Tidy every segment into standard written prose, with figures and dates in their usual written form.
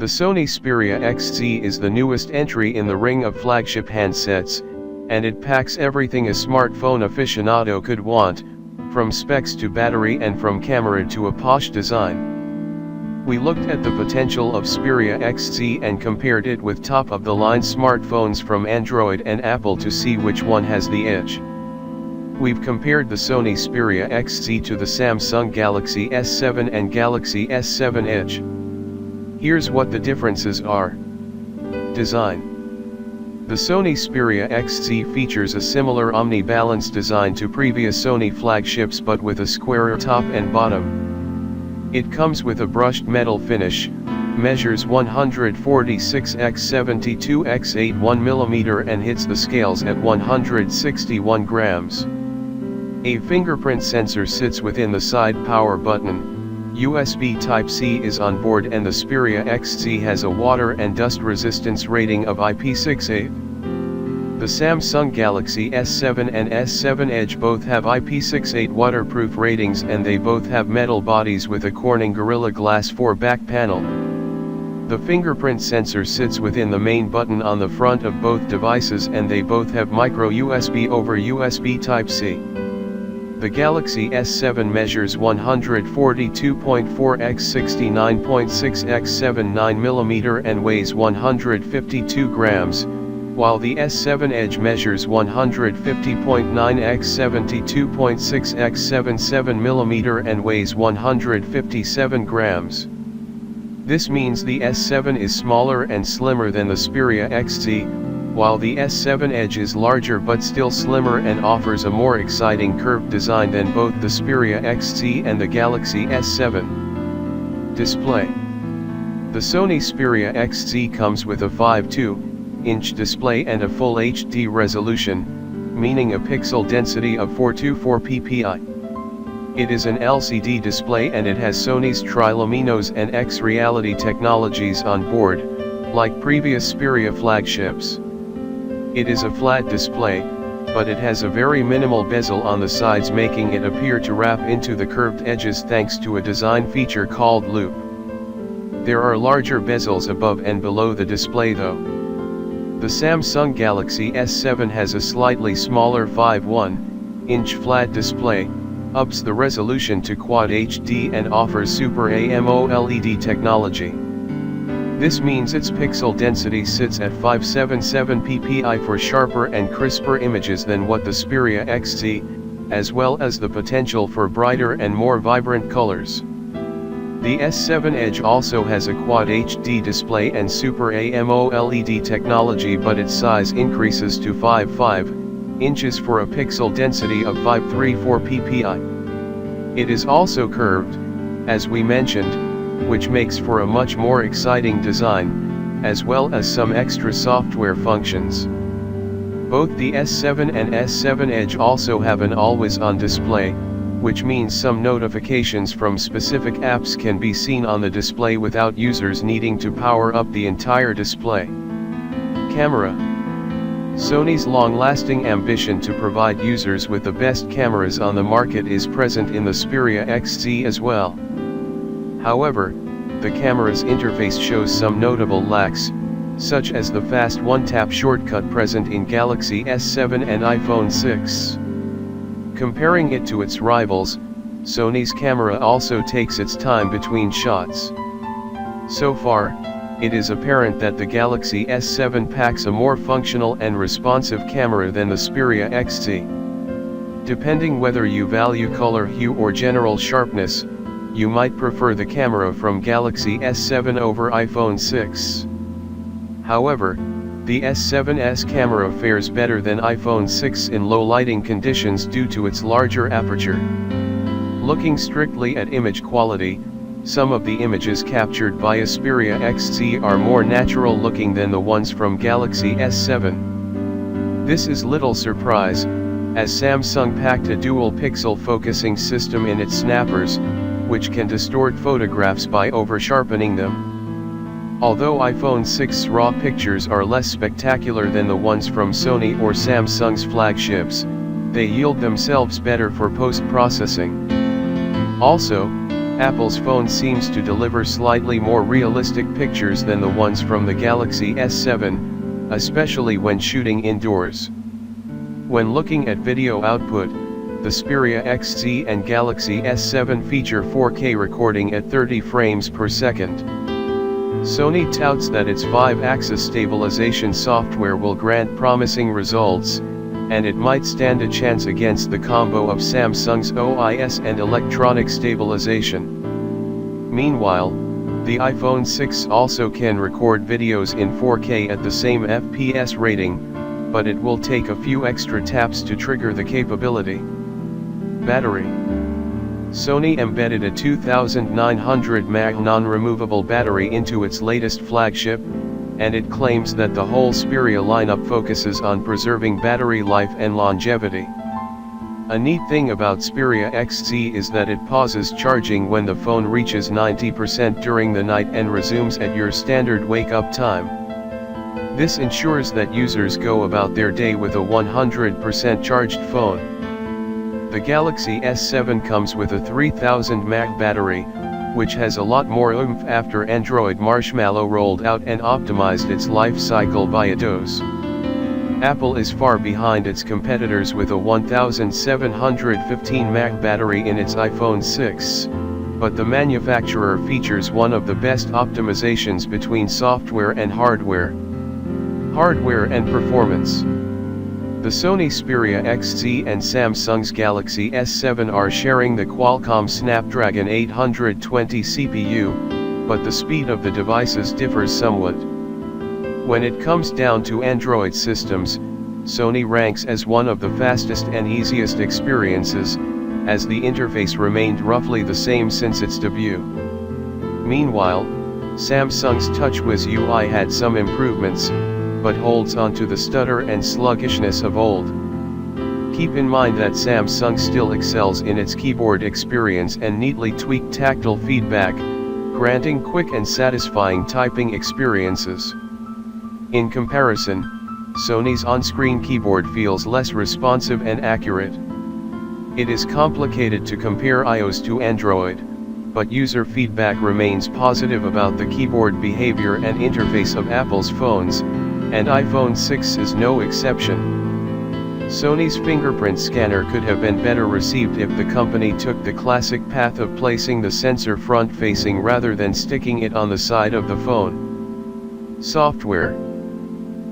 The Sony Xperia XZ is the newest entry in the ring of flagship handsets, and it packs everything a smartphone aficionado could want, from specs to battery and from camera to a posh design. We looked at the potential of Xperia XZ and compared it with top-of-the-line smartphones from Android and Apple to see which one has the edge. We've compared the Sony Xperia XZ to the Samsung Galaxy S7 and Galaxy S7 Edge. Here's what the differences are. Design. The Sony Xperia XZ features a similar omni-balance design to previous Sony flagships but with a squarer top and bottom. It comes with a brushed metal finish, measures 146 x 72 x 81 mm and hits the scales at 161 grams. A fingerprint sensor sits within the side power button. USB Type-C is on board and the Xperia XZ has a water and dust resistance rating of IP68. The Samsung Galaxy S7 and S7 Edge both have IP68 waterproof ratings and they both have metal bodies with a Corning Gorilla Glass 4 back panel. The fingerprint sensor sits within the main button on the front of both devices and they both have micro USB over USB Type-C. The Galaxy S7 measures 142.4 x 69.6 x 79 mm and weighs 152 grams, while the S7 Edge measures 150.9 x 72.6 x 77 mm and weighs 157 grams. This means the S7 is smaller and slimmer than the Xperia XZ, while the S7 Edge is larger but still slimmer and offers a more exciting curved design than both the Xperia XZ and the Galaxy S7. Display. The Sony Xperia XZ comes with a 5.2-inch display and a Full HD resolution, meaning a pixel density of 424 ppi. It is an LCD display and it has Sony's Triluminos and X-Reality technologies on board, like previous Xperia flagships. It is a flat display, but it has a very minimal bezel on the sides making it appear to wrap into the curved edges thanks to a design feature called loop. There are larger bezels above and below the display though. The Samsung Galaxy S7 has a slightly smaller 5.1-inch flat display, ups the resolution to Quad HD and offers Super AMOLED technology. This means its pixel density sits at 577 ppi for sharper and crisper images than what the Xperia XZ, as well as the potential for brighter and more vibrant colors. The S7 Edge also has a Quad HD display and Super AMOLED technology but its size increases to 5.5 inches for a pixel density of 534 ppi. It is also curved, as we mentioned, which makes for a much more exciting design, as well as some extra software functions. Both the S7 and S7 Edge also have an always-on display, which means some notifications from specific apps can be seen on the display without users needing to power up the entire display. Camera. Sony's long-lasting ambition to provide users with the best cameras on the market is present in the Xperia XZ as well. However, the camera's interface shows some notable lacks, such as the fast one-tap shortcut present in Galaxy S7 and iPhone 6. Comparing it to its rivals, Sony's camera also takes its time between shots. So far, it is apparent that the Galaxy S7 packs a more functional and responsive camera than the Xperia XZ. Depending whether you value color hue or general sharpness, you might prefer the camera from Galaxy S7 over iPhone 6. However, the S7's camera fares better than iPhone 6 in low lighting conditions due to its larger aperture. Looking strictly at image quality, some of the images captured by Xperia XZ are more natural looking than the ones from Galaxy S7. This is little surprise, as Samsung packed a dual pixel focusing system in its snappers, which can distort photographs by over-sharpening them. Although iPhone 6's raw pictures are less spectacular than the ones from Sony or Samsung's flagships, they yield themselves better for post-processing. Also, Apple's phone seems to deliver slightly more realistic pictures than the ones from the Galaxy S7, especially when shooting indoors. When looking at video output, the Xperia XZ and Galaxy S7 feature 4K recording at 30 frames per second. Sony touts that its 5-axis stabilization software will grant promising results, and it might stand a chance against the combo of Samsung's OIS and electronic stabilization. Meanwhile, the iPhone 6 also can record videos in 4K at the same FPS rating, but it will take a few extra taps to trigger the capability. Battery. Sony embedded a 2900 mAh non-removable battery into its latest flagship, and it claims that the whole Xperia lineup focuses on preserving battery life and longevity. A neat thing about Xperia XZ is that it pauses charging when the phone reaches 90% during the night and resumes at your standard wake-up time. This ensures that users go about their day with a 100% charged phone. The Galaxy S7 comes with a 3000 mAh battery, which has a lot more oomph after Android Marshmallow rolled out and optimized its life cycle by a dose. Apple is far behind its competitors with a 1715 mAh battery in its iPhone 6, but the manufacturer features one of the best optimizations between software and hardware. Hardware and performance. The Sony Xperia XZ and Samsung's Galaxy S7 are sharing the Qualcomm Snapdragon 820 CPU, but the speed of the devices differs somewhat. When it comes down to Android systems, Sony ranks as one of the fastest and easiest experiences, as the interface remained roughly the same since its debut. Meanwhile, Samsung's TouchWiz UI had some improvements, but holds on to the stutter and sluggishness of old. Keep in mind that Samsung still excels in its keyboard experience and neatly tweaked tactile feedback, granting quick and satisfying typing experiences. In comparison, Sony's on-screen keyboard feels less responsive and accurate. It is complicated to compare iOS to Android, but user feedback remains positive about the keyboard behavior and interface of Apple's phones, and iPhone 6 is no exception. Sony's fingerprint scanner could have been better received if the company took the classic path of placing the sensor front-facing rather than sticking it on the side of the phone. Software.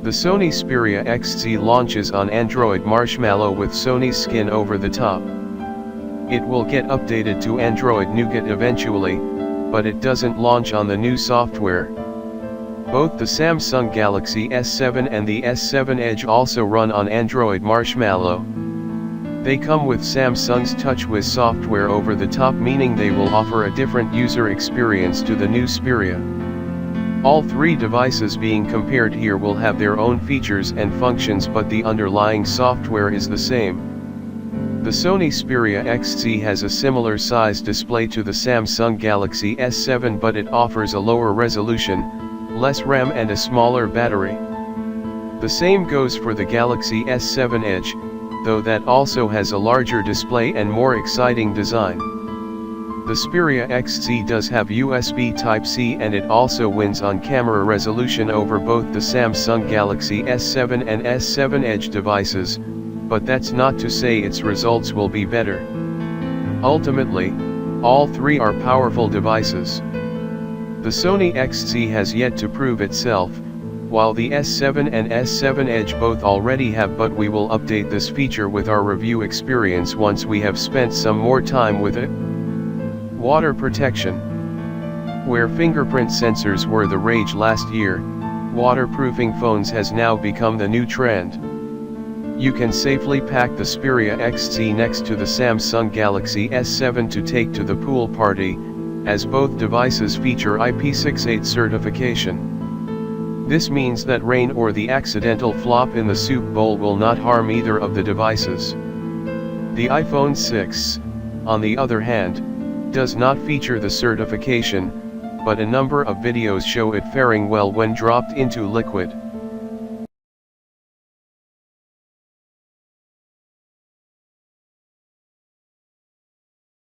The Sony Xperia XZ launches on Android Marshmallow with Sony's skin over the top. It will get updated to Android Nougat eventually, but it doesn't launch on the new software. Both the Samsung Galaxy S7 and the S7 Edge also run on Android Marshmallow. They come with Samsung's TouchWiz software over the top, meaning they will offer a different user experience to the new Xperia. All three devices being compared here will have their own features and functions, but the underlying software is the same. The Sony Xperia XZ has a similar size display to the Samsung Galaxy S7, but it offers a lower resolution, less RAM and a smaller battery. The same goes for the Galaxy S7 Edge, though that also has a larger display and more exciting design. The Xperia XZ does have USB Type-C, and it also wins on camera resolution over both the Samsung Galaxy S7 and S7 Edge devices, but that's not to say its results will be better. Ultimately, all three are powerful devices. The Sony XZ has yet to prove itself, while the S7 and S7 Edge both already have, but we will update this feature with our review experience once we have spent some more time with it. Water protection. Where fingerprint sensors were the rage last year, waterproofing phones has now become the new trend. You can safely pack the Xperia XZ next to the Samsung Galaxy S7 to take to the pool party, as both devices feature IP68 certification. This means that rain or the accidental flop in the soup bowl will not harm either of the devices. The iPhone 6, on the other hand, does not feature the certification, but a number of videos show it faring well when dropped into liquid.